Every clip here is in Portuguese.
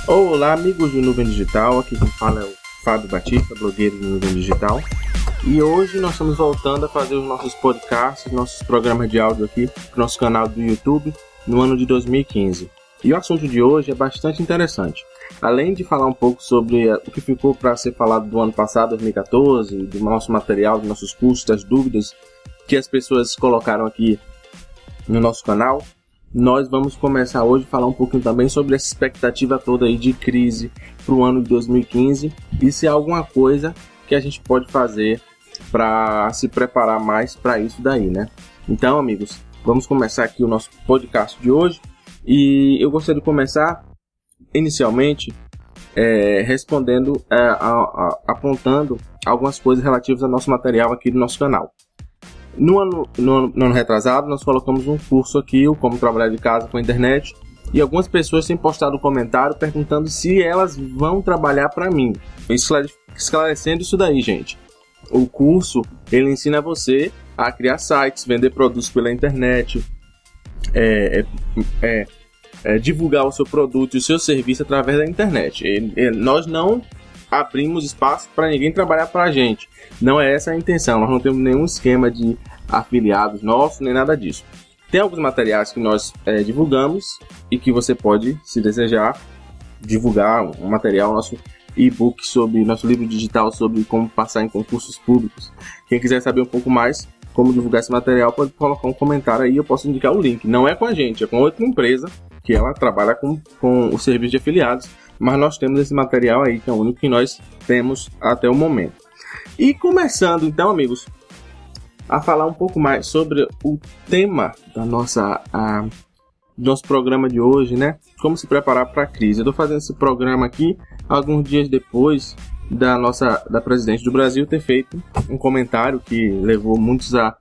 Olá, amigos do Nuvem Digital, aqui quem fala é o Fábio Batista, blogueiro do Nuvem Digital. E hoje nós estamos voltando a fazer os nossos podcasts, nossos programas de áudio aqui no nosso canal do YouTube no ano de 2015. E o assunto de hoje é bastante interessante. Além de falar um pouco sobre o que ficou para ser falado do ano passado, 2014, do nosso material, dos nossos cursos, das dúvidas que as pessoas colocaram aqui no nosso canal, nós vamos começar hoje a falar um pouquinho também sobre essa expectativa toda aí de crise para o ano de 2015 e se há alguma coisa que a gente pode fazer para se preparar mais para isso daí, né? Então, amigos, vamos começar aqui o nosso podcast de hoje e eu gostaria de começar inicialmente respondendo, apontando algumas coisas relativas ao nosso material aqui do nosso canal. No ano retrasado, nós colocamos um curso aqui, o Como Trabalhar de Casa com a Internet, e algumas pessoas têm postado um comentário perguntando se elas vão trabalhar para mim. Esclarecendo isso daí, gente. O curso, ele ensina você a criar sites, vender produtos pela internet, divulgar o seu produto e o seu serviço através da internet. Nós não abrimos espaço para ninguém trabalhar para a gente. Não é essa a intenção. Nós não temos nenhum esquema de afiliados nossos, nem nada disso. Tem alguns materiais que nós divulgamos e que você pode, se desejar, divulgar um material, nosso e-book sobre nosso livro digital sobre como passar em concursos públicos. Quem quiser saber um pouco mais como divulgar esse material, pode colocar um comentário aí, eu posso indicar o link. Não é com a gente, é com outra empresa que ela trabalha com o serviço de afiliados, mas nós temos esse material aí, que é o único que nós temos até o momento. E começando então, amigos, a falar um pouco mais sobre o tema do nosso programa de hoje, né? Como se preparar para a crise. Eu estou fazendo esse programa aqui alguns dias depois da presidente do Brasil ter feito um comentário que levou muitos a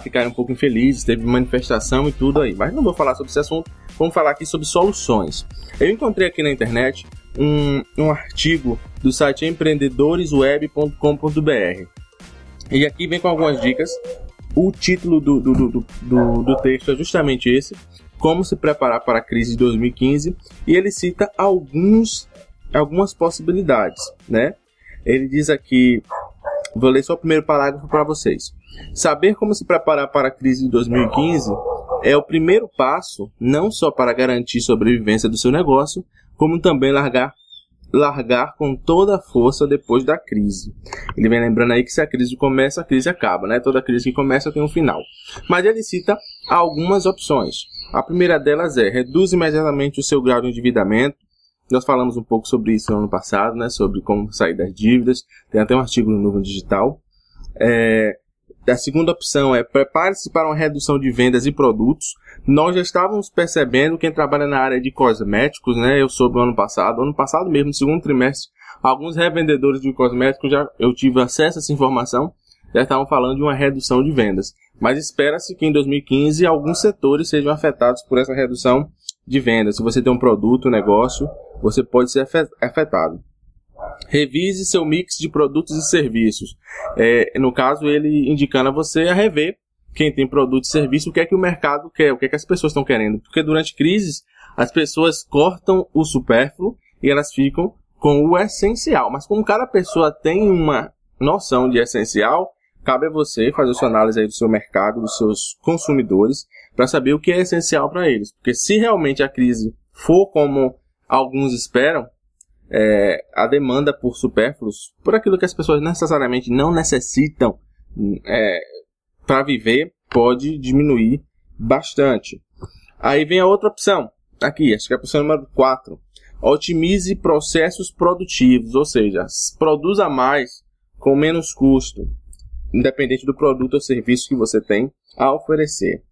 ficarem um pouco infelizes, teve manifestação e tudo aí. Mas não vou falar sobre esse assunto, vamos falar aqui sobre soluções. Eu encontrei aqui na internet um artigo do site empreendedoresweb.com.br e aqui vem com algumas dicas. O título do texto é justamente esse: como se preparar para a crise de 2015, e ele cita algumas possibilidades, né? Ele diz aqui, vou ler só o primeiro parágrafo para vocês. Saber como se preparar para a crise de 2015 é o primeiro passo, não só para garantir a sobrevivência do seu negócio, como também largar com toda a força depois da crise. Ele vem lembrando aí que se a crise começa, a crise acaba, né? Toda crise que começa tem um final. Mas ele cita algumas opções. A primeira delas é: reduz imediatamente o seu grau de endividamento. Nós falamos um pouco sobre isso no ano passado, né? Sobre como sair das dívidas. Tem até um artigo no Nuvem Digital. A segunda opção é: prepare-se para uma redução de vendas e produtos. Nós já estávamos percebendo, quem trabalha na área de cosméticos, né? Eu soube ano passado mesmo, no segundo trimestre, alguns revendedores de cosméticos, eu tive acesso a essa informação, já estavam falando de uma redução de vendas. Mas espera-se que em 2015 alguns setores sejam afetados por essa redução de vendas. Se você tem um produto, um negócio, você pode ser afetado. Revise seu mix de produtos e serviços. No caso, ele indicando a você a rever, quem tem produto e serviço, o que é que o mercado quer, o que é que as pessoas estão querendo. Porque durante crises, as pessoas cortam o supérfluo e elas ficam com o essencial. Mas como cada pessoa tem uma noção de essencial, cabe a você fazer a sua análise aí do seu mercado, dos seus consumidores, para saber o que é essencial para eles. Porque se realmente a crise for como alguns esperam, a demanda por supérfluos, por aquilo que as pessoas necessariamente não necessitam para viver, pode diminuir bastante. Aí vem a outra opção, aqui, acho que é a opção número 4. Otimize processos produtivos, ou seja, produza mais com menos custo, independente do produto ou serviço que você tem a oferecer.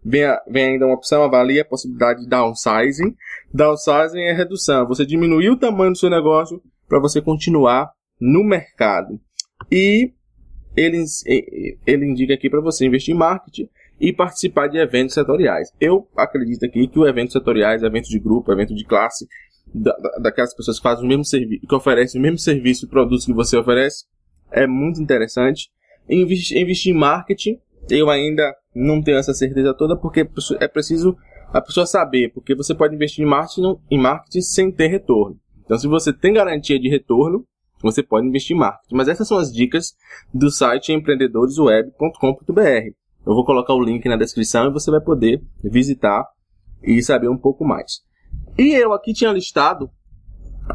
Vem ainda uma opção: avalie a possibilidade de downsizing. Downsizing é redução, você diminuir o tamanho do seu negócio para você continuar no mercado. E ele indica aqui para você investir em marketing e participar de eventos setoriais. Eu acredito aqui que os eventos setoriais, eventos de grupo, eventos de classe, daquelas pessoas que fazem o mesmo serviço, que oferecem o mesmo serviço e produtos que você oferece, é muito interessante. Investir em marketing, eu ainda não tenho essa certeza toda, porque é preciso a pessoa saber, porque você pode investir em marketing sem ter retorno. Então, se você tem garantia de retorno, você pode investir em marketing. Mas essas são as dicas do site empreendedoresweb.com.br. Eu vou colocar o link na descrição e você vai poder visitar e saber um pouco mais. E eu aqui tinha listado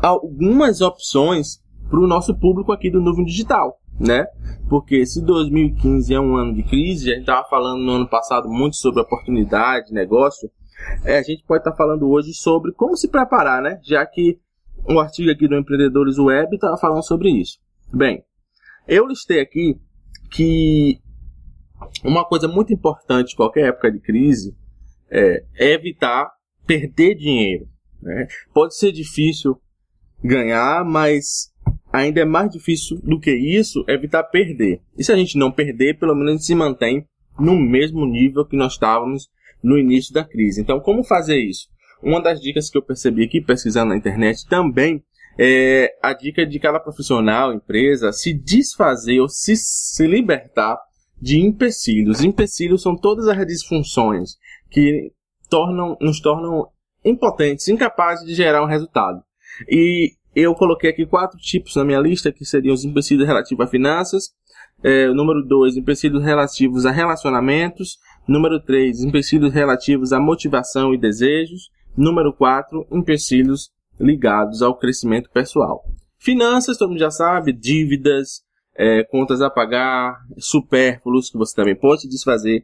algumas opções para o nosso público aqui do Nuvem Digital, né? Porque se 2015 é um ano de crise, a gente estava falando no ano passado muito sobre oportunidade, negócio, a gente pode estar falando hoje sobre como se preparar, né? Já que um artigo aqui do Empreendedores Web estava falando sobre isso. Bem, eu listei aqui que uma coisa muito importante em qualquer época de crise é evitar perder dinheiro, né? Pode ser difícil ganhar, mas ainda é mais difícil do que isso evitar perder. E se a gente não perder, pelo menos a gente se mantém no mesmo nível que nós estávamos no início da crise. Então, como fazer isso? Uma das dicas que eu percebi aqui, pesquisando na internet, também é a dica de cada profissional, empresa, se desfazer ou se libertar de empecilhos. Empecilhos são todas as disfunções que nos tornam impotentes, incapazes de gerar um resultado. E eu coloquei aqui 4 tipos na minha lista, que seriam os empecilhos relativos a finanças. Número 2, empecilhos relativos a relacionamentos. Número 3, empecilhos relativos à motivação e desejos. Número 4, empecilhos ligados ao crescimento pessoal. Finanças, todo mundo já sabe, dívidas, contas a pagar, supérfluos, que você também pode desfazer.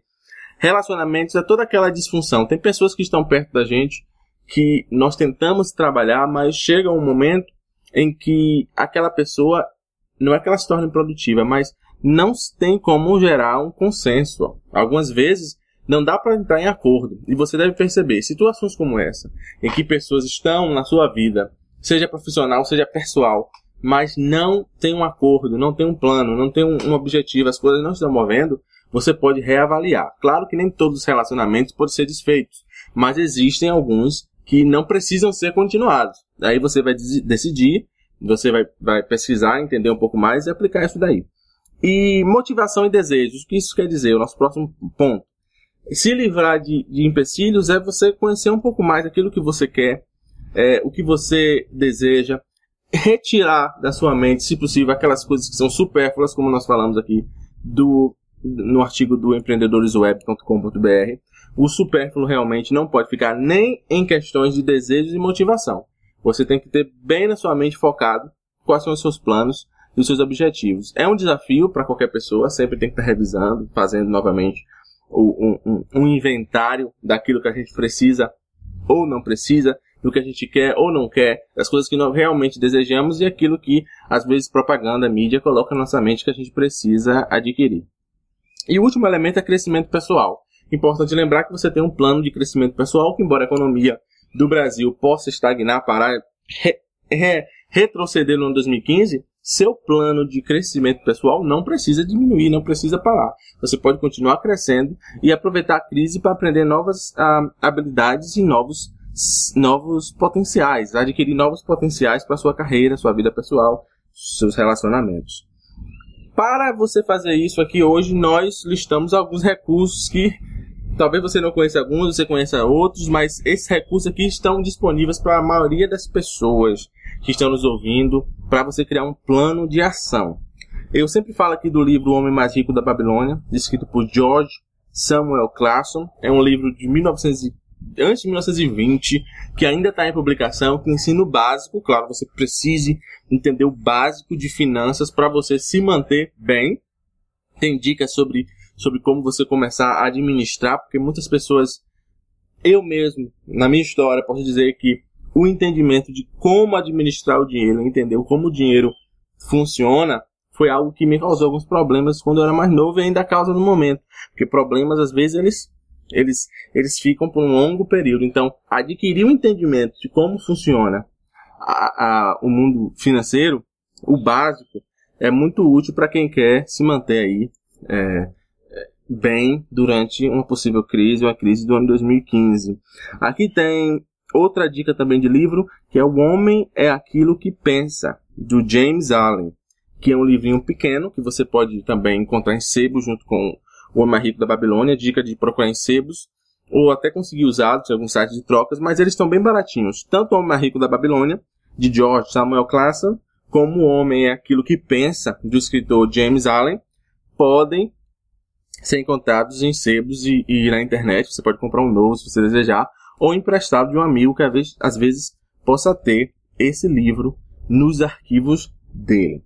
Relacionamentos é toda aquela disfunção. Tem pessoas que estão perto da gente que nós tentamos trabalhar, mas chega um momento em que aquela pessoa, não é que ela se torne produtiva, mas não tem como gerar um consenso. Algumas vezes não dá para entrar em acordo. E você deve perceber, situações como essa, em que pessoas estão na sua vida, seja profissional, seja pessoal, mas não tem um acordo, não tem um plano, não tem um objetivo, as coisas não estão movendo, você pode reavaliar. Claro que nem todos os relacionamentos podem ser desfeitos, mas existem alguns que não precisam ser continuados. Aí você vai decidir, você vai pesquisar, entender um pouco mais e aplicar isso daí. E motivação e desejos, o que isso quer dizer? O nosso próximo ponto. Se livrar de empecilhos é você conhecer um pouco mais aquilo que você quer, o que você deseja, retirar da sua mente, se possível, aquelas coisas que são supérfluas, como nós falamos aqui no artigo do empreendedoresweb.com.br. O supérfluo realmente não pode ficar nem em questões de desejos e motivação. Você tem que ter bem na sua mente focado quais são os seus planos e os seus objetivos. É um desafio para qualquer pessoa, sempre tem que estar revisando, fazendo novamente um inventário daquilo que a gente precisa ou não precisa, do que a gente quer ou não quer, das coisas que nós realmente desejamos e aquilo que, às vezes, propaganda, mídia coloca na nossa mente que a gente precisa adquirir. E o último elemento é crescimento pessoal. Importante lembrar que você tem um plano de crescimento pessoal, que embora a economia do Brasil possa estagnar, parar, retroceder no ano 2015, seu plano de crescimento pessoal não precisa diminuir, não precisa parar. Você pode continuar crescendo e aproveitar a crise para aprender novas habilidades e novos potenciais, adquirir novos potenciais para sua carreira, sua vida pessoal, seus relacionamentos. Para você fazer isso aqui hoje, nós listamos alguns recursos que talvez você não conheça alguns, você conheça outros, mas esses recursos aqui estão disponíveis para a maioria das pessoas que estão nos ouvindo, para você criar um plano de ação. Eu sempre falo aqui do livro O Homem Mais Rico da Babilônia, escrito por George Samuel Clarkson. É um livro de antes de 1920, que ainda está em publicação, que ensina o básico. Claro, você precisa entender o básico de finanças para você se manter bem. Tem dicas sobre como você começar a administrar, porque muitas pessoas, eu mesmo, na minha história, posso dizer que o entendimento de como administrar o dinheiro, entender como o dinheiro funciona, foi algo que me causou alguns problemas quando eu era mais novo e ainda causa no momento. Porque problemas, às vezes, eles ficam por um longo período. Então, adquirir o entendimento de como funciona o mundo financeiro, o básico, é muito útil para quem quer se manter aí bem durante uma possível crise, uma crise do ano 2015. Aqui tem outra dica também de livro, que é O Homem é Aquilo que Pensa, do James Allen, que é um livrinho pequeno, que você pode também encontrar em sebo, junto com O Homem Mais Rico da Babilônia. Dica de procurar em sebos. ou até conseguir usá-los em alguns sites de trocas, mas eles estão bem baratinhos. Tanto O Homem Mais Rico da Babilônia, de George Samuel Clason, como O Homem é Aquilo que Pensa, do escritor James Allen, podem ser encontrados em sebos e na internet. Você pode comprar um novo se você desejar, ou emprestado de um amigo que às vezes possa ter esse livro nos arquivos dele.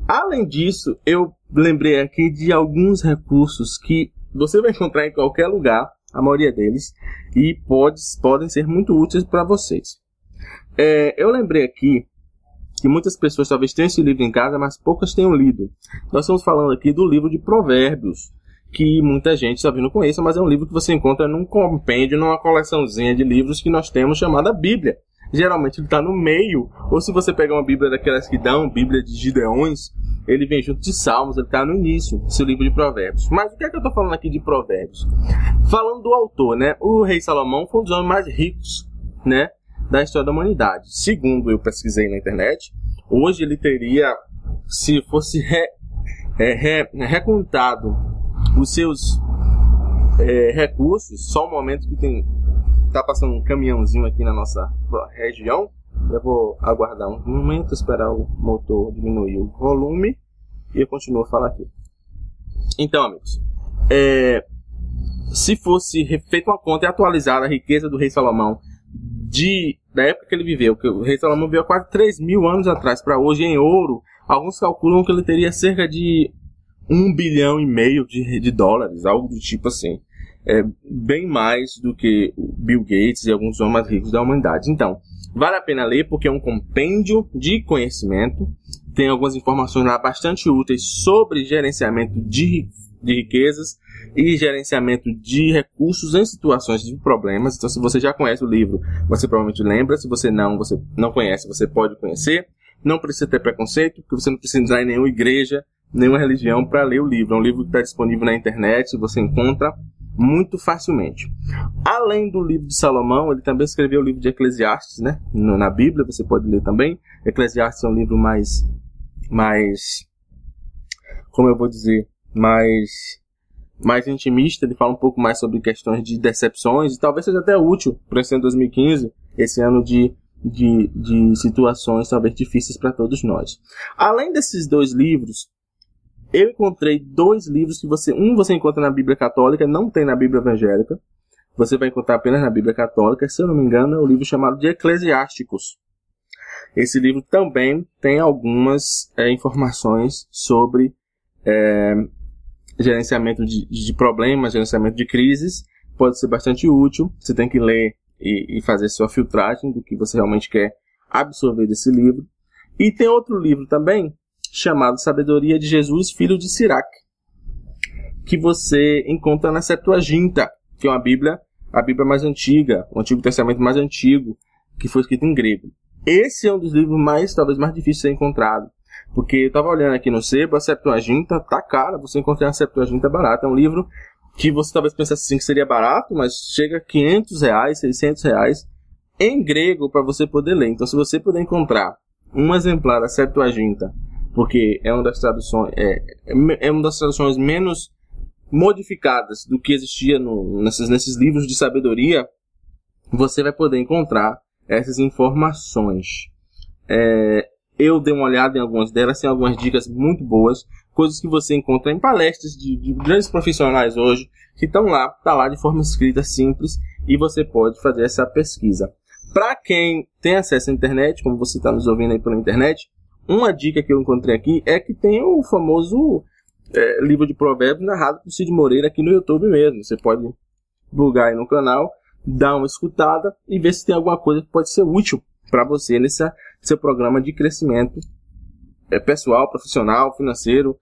Além disso, eu lembrei aqui de alguns recursos que você vai encontrar em qualquer lugar, a maioria deles, e podem ser muito úteis para vocês. Eu lembrei aqui que muitas pessoas talvez tenham esse livro em casa, mas poucas tenham lido. Nós estamos falando aqui do livro de Provérbios, que muita gente talvez não conheça, mas é um livro que você encontra num compêndio, numa coleçãozinha de livros que nós temos chamada Bíblia. Geralmente ele está no meio, ou se você pegar uma Bíblia daquelas que dão, Bíblia de Gideões, ele vem junto de Salmos, ele está no início desse livro de Provérbios. Mas o que é que eu estou falando aqui de Provérbios? Falando do autor, né? O rei Salomão foi um dos homens mais ricos, né, da história da humanidade. Segundo eu pesquisei na internet, hoje ele teria, se fosse recontado os seus recursos, só um momento que tá passando um caminhãozinho aqui na nossa região. Eu vou aguardar um momento, esperar o motor diminuir o volume e eu continuo a falar aqui. Então, amigos, se fosse feita uma conta e atualizada a riqueza do rei Salomão da época que ele viveu, que o rei Salomão viveu quase 3.000 anos atrás, para hoje em ouro, alguns calculam que ele teria cerca de 1,5 bilhão de dólares, algo do tipo assim. Bem mais do que o Bill Gates e alguns homens mais ricos da humanidade. Então, vale a pena ler porque é um compêndio de conhecimento, tem algumas informações lá bastante úteis sobre gerenciamento de riquezas e gerenciamento de recursos em situações de problemas. Então, se você já conhece o livro, você provavelmente lembra. Se você não conhece, você pode conhecer. Não precisa ter preconceito, porque você não precisa entrar em nenhuma igreja, nenhuma religião para ler o livro. É um livro que está disponível na internet, você encontra muito facilmente. Além do livro de Salomão, ele também escreveu o livro de Eclesiastes, né? Na Bíblia, você pode ler também. Eclesiastes é um livro mais como eu vou dizer, mais intimista. Ele fala um pouco mais sobre questões de decepções, e talvez seja até útil para esse ano 2015, esse ano de situações talvez difíceis para todos nós. Além desses dois livros, eu encontrei 2 livros que você encontra na Bíblia Católica, não tem na Bíblia Evangélica. Você vai encontrar apenas na Bíblia Católica. Se eu não me engano, é o livro chamado de Eclesiásticos. Esse livro também tem algumas informações sobre gerenciamento de problemas, gerenciamento de crises. Pode ser bastante útil. Você tem que ler e fazer sua filtragem do que você realmente quer absorver desse livro. E tem outro livro também, chamado Sabedoria de Jesus, filho de Sirac, que você encontra na Septuaginta, que é a Bíblia mais antiga, o Antigo Testamento mais antigo, que foi escrito em grego. Esse é um dos livros talvez mais difíceis de ser encontrado, porque eu estava olhando aqui no sebo, a Septuaginta tá cara, você encontrar a Septuaginta barata. É um livro que você talvez pensasse assim que seria barato, mas chega a R$500, R$600 em grego para você poder ler. Então, se você puder encontrar um exemplar da Septuaginta, porque é uma das traduções menos modificadas do que existia nesses livros de sabedoria, você vai poder encontrar essas informações. Eu dei uma olhada em algumas delas, tem algumas dicas muito boas, coisas que você encontra em palestras de grandes profissionais hoje, que tá lá de forma escrita, simples, e você pode fazer essa pesquisa. Para quem tem acesso à internet, como você está nos ouvindo aí pela internet, uma dica que eu encontrei aqui é que tem o famoso livro de Provérbios narrado por Cid Moreira aqui no YouTube mesmo. Você pode bugar aí no canal, dar uma escutada e ver se tem alguma coisa que pode ser útil para você nesse seu programa de crescimento pessoal, profissional, financeiro,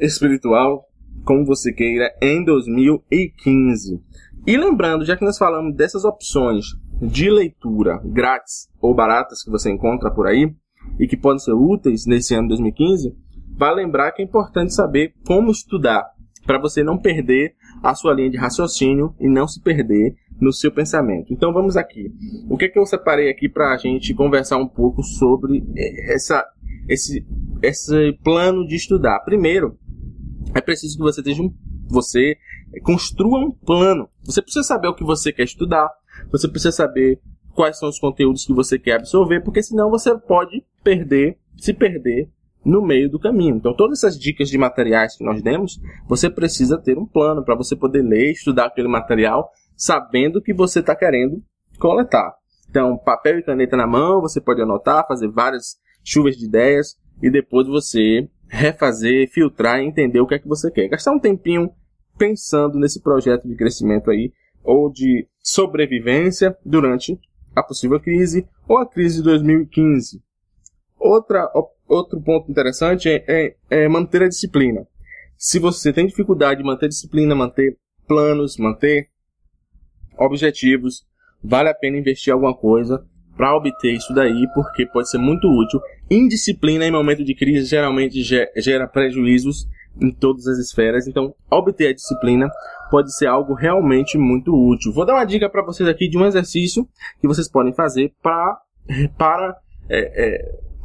espiritual, como você queira, em 2015. E lembrando, já que nós falamos dessas opções de leitura grátis ou baratas que você encontra por aí, e que podem ser úteis nesse ano 2015, vale lembrar que é importante saber como estudar, para você não perder a sua linha de raciocínio e não se perder no seu pensamento. Então vamos aqui. O que eu separei aqui para a gente conversar um pouco sobre esse plano de estudar? Primeiro, é preciso que você construa um plano. Você precisa saber o que você quer estudar, você precisa saber quais são os conteúdos que você quer absorver, porque senão você pode se perder no meio do caminho. Então, todas essas dicas de materiais que nós demos, você precisa ter um plano para você poder ler, estudar aquele material, sabendo o que você está querendo coletar. Então, papel e caneta na mão, você pode anotar, fazer várias chuvas de ideias e depois você refazer, filtrar e entender o que é que você quer. Gastar um tempinho pensando nesse projeto de crescimento aí, ou de sobrevivência durante a possível crise ou a crise de 2015. Outro ponto interessante é manter a disciplina. Se você tem dificuldade de manter disciplina, manter planos, manter objetivos, vale a pena investir em alguma coisa para obter isso daí, porque pode ser muito útil. Indisciplina em momento de crise geralmente gera prejuízos em todas as esferas, então obter a disciplina pode ser algo realmente muito útil. Vou dar uma dica para vocês aqui de um exercício que vocês podem fazer para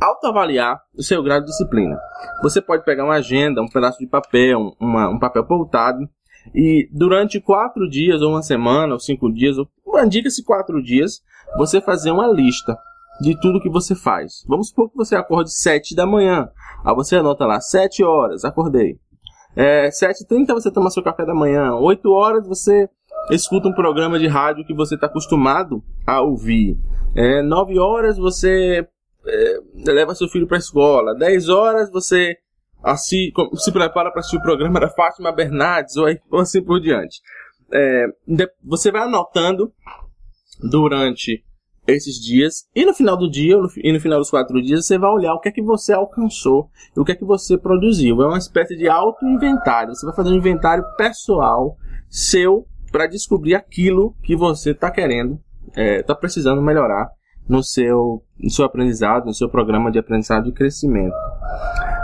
autoavaliar o seu grau de disciplina. Você pode pegar uma agenda, um pedaço de papel, um papel pautado, e durante 4 dias, ou uma semana, ou 5 dias, indica-se 4 dias, você fazer uma lista de tudo que você faz. Vamos supor que você acorde 7 da manhã. Aí você anota lá, 7 horas, acordei. 7h30 você toma seu café da manhã. 8 horas você escuta um programa de rádio que você está acostumado a ouvir. 9 horas você leva seu filho para a escola. 10 horas você se prepara para assistir o programa da Fátima Bernardes, ou assim por diante. Você vai anotando durante esses dias, e no final do dia, e no final dos 4 dias, você vai olhar o que é que você alcançou, e o que é que você produziu. É uma espécie de auto-inventário. Você vai fazer um inventário pessoal seu para descobrir aquilo que você está querendo, está precisando melhorar no seu aprendizado, no seu programa de aprendizado e crescimento.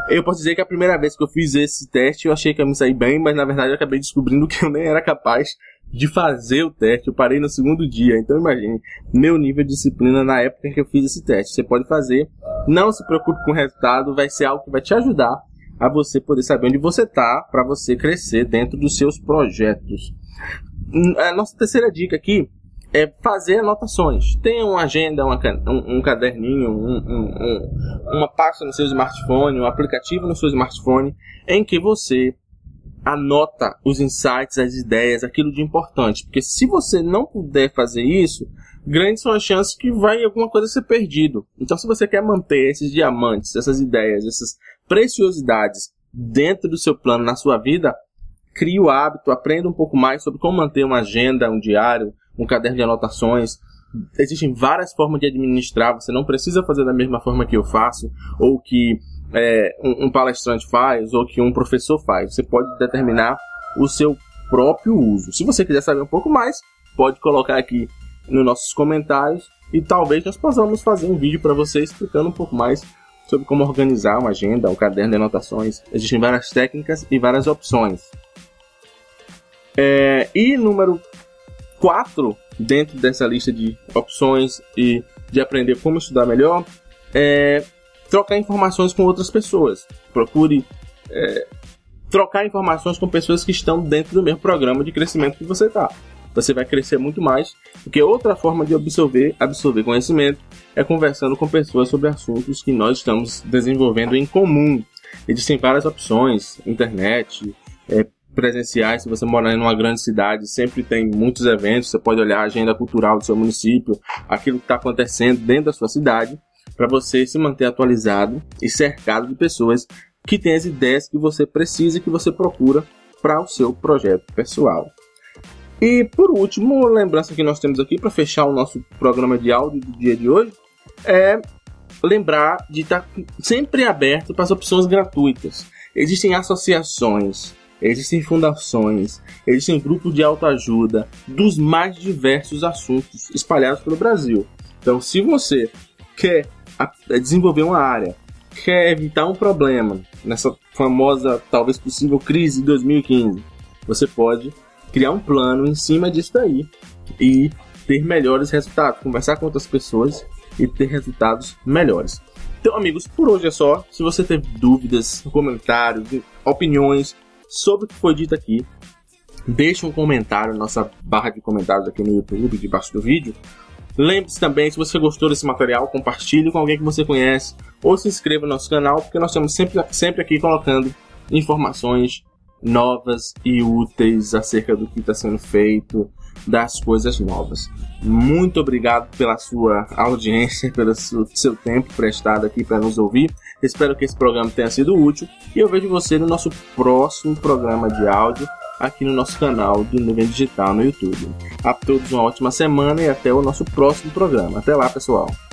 Eu posso dizer que a primeira vez que eu fiz esse teste, eu achei que ia me sair bem, mas na verdade eu acabei descobrindo que eu nem era capaz de fazer o teste. Eu parei no 2º dia, então imagine meu nível de disciplina na época que eu fiz esse teste. Você pode fazer, não se preocupe com o resultado, vai ser algo que vai te ajudar a você poder saber onde você está, para você crescer dentro dos seus projetos. A nossa terceira dica aqui é fazer anotações. Tenha uma agenda, um caderninho, uma pasta no seu smartphone, um aplicativo no seu smartphone, em que você anota os insights, as ideias, aquilo de importante. Porque se você não puder fazer isso, grandes são as chances que vai alguma coisa ser perdido. Então, se você quer manter esses diamantes, essas ideias, essas preciosidades dentro do seu plano, na sua vida, crie o hábito, aprenda um pouco mais sobre como manter uma agenda, um diário, um caderno de anotações. Existem várias formas de administrar. Você não precisa fazer da mesma forma que eu faço, ou que um palestrante faz, ou que um professor faz. Você pode determinar o seu próprio uso. Se você quiser saber um pouco mais, pode colocar aqui nos nossos comentários, e talvez nós possamos fazer um vídeo para você explicando um pouco mais sobre como organizar uma agenda, um caderno de anotações. Existem várias técnicas e várias opções. E número 4, dentro dessa lista de opções e de aprender como estudar melhor, trocar informações com outras pessoas. Procure trocar informações com pessoas que estão dentro do mesmo programa de crescimento que você está. Você vai crescer muito mais, porque outra forma de absorver conhecimento é conversando com pessoas sobre assuntos que nós estamos desenvolvendo em comum. Existem várias opções, internet, presenciais. Se você morar em uma grande cidade, sempre tem muitos eventos. Você pode olhar a agenda cultural do seu município, aquilo que está acontecendo dentro da sua cidade, para você se manter atualizado e cercado de pessoas que têm as ideias que você precisa e que você procura para o seu projeto pessoal. E por último, lembrança que nós temos aqui para fechar o nosso programa de áudio do dia de hoje é lembrar de estar sempre aberto para as opções gratuitas. Existem associações, existem fundações, existem grupos de autoajuda dos mais diversos assuntos espalhados pelo Brasil. Então, se você quer desenvolver uma área, quer evitar um problema nessa famosa, talvez possível, crise de 2015, você pode criar um plano em cima disso daí e ter melhores resultados, conversar com outras pessoas e ter resultados melhores. Então, amigos, por hoje é só. Se você teve dúvidas, comentários, opiniões sobre o que foi dito aqui, Deixe um comentário na nossa barra de comentários aqui no YouTube, debaixo do vídeo. Lembre-se também, se você gostou desse material, compartilhe com alguém que você conhece, ou se inscreva no nosso canal, porque nós estamos sempre aqui colocando informações novas e úteis acerca do que está sendo feito, das coisas novas. Muito obrigado pela sua audiência, pelo seu tempo prestado aqui para nos ouvir. Espero que esse programa tenha sido útil e eu vejo você no nosso próximo programa de áudio aqui no nosso canal do Nuvem Digital no YouTube. A todos uma ótima semana e até o nosso próximo programa. Até lá, pessoal!